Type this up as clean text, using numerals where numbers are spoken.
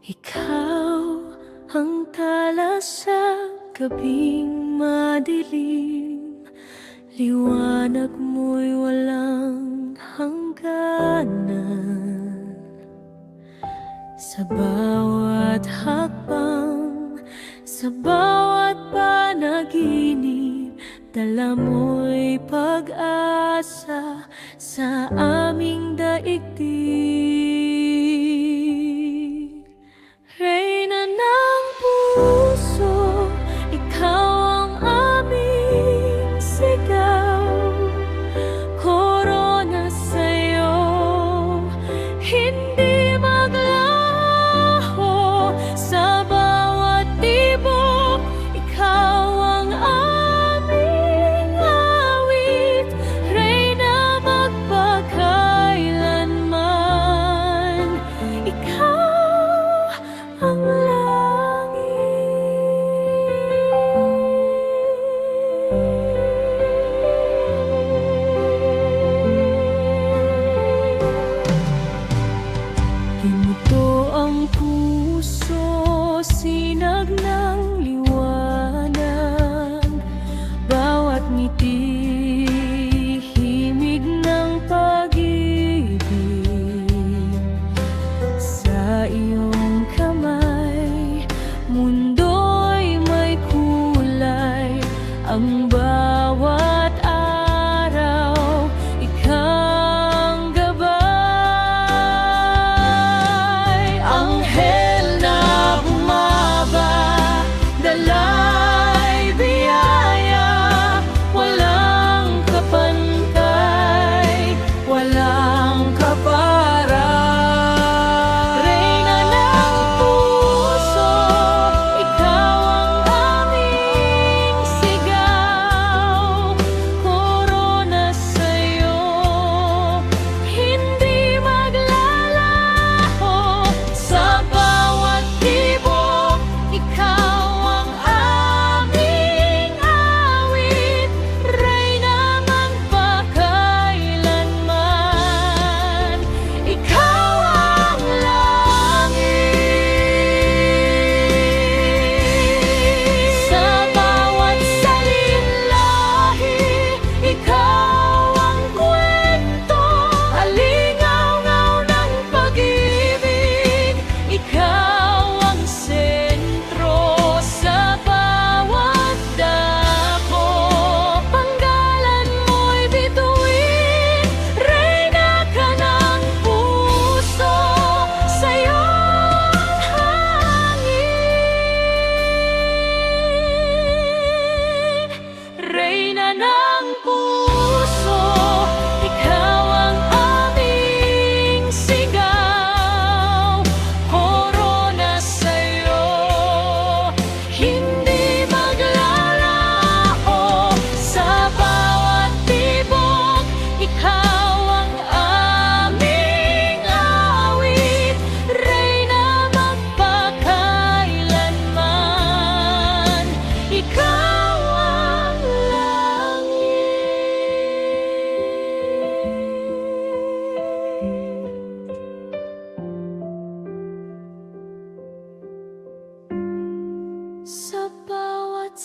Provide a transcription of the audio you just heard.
Ikaw ang tala sa gabing madilim, liwanag mo'y walang hangganan. Sa bawat hakbang, sa bawat panaginip, dala mo'y pag-asa sa aming daigdig. Reyna ng puso, ikaw ang aming sigaw. Korona sa'yo, hindi maglaho. Sa bawat tibok, ikaw ang aming awit. Reyna magpakailanman, ikaw ang Ginuto ang puso, sinag ng liwanag. Bawat ngiti, himig ng pag-ibig. Sa iyong kamay, mundo'y may kulay. Ang bawat araw, ikang gabay. Anghel na bumaba, dalay biyaya. Walang kapantay, walang kapara. Reyna ng puso, ikaw ang aming sigaw. Korona sa'yo, hindi maglalaho. Sa bawat tibok, ikaw ang aming awit. Reyna magpakailanman, ikaw ang langit. Sa bawat salinlahi, ikaw ang kwento. Alingaw-ngaw ng pag-ibig, ikaw ang sentro. Sa bawat dako, panggalan mo'y bituin. Reyna ka ng puso, sa'yo ang hangin. Reyna ng puso, ikaw ang aming sigaw. Korona sa'yo, hindi maglalaho. Sa bawat tibok, ikaw ang aming awit. Reyna magpakailanman, ikaw ang langit. Sa bawat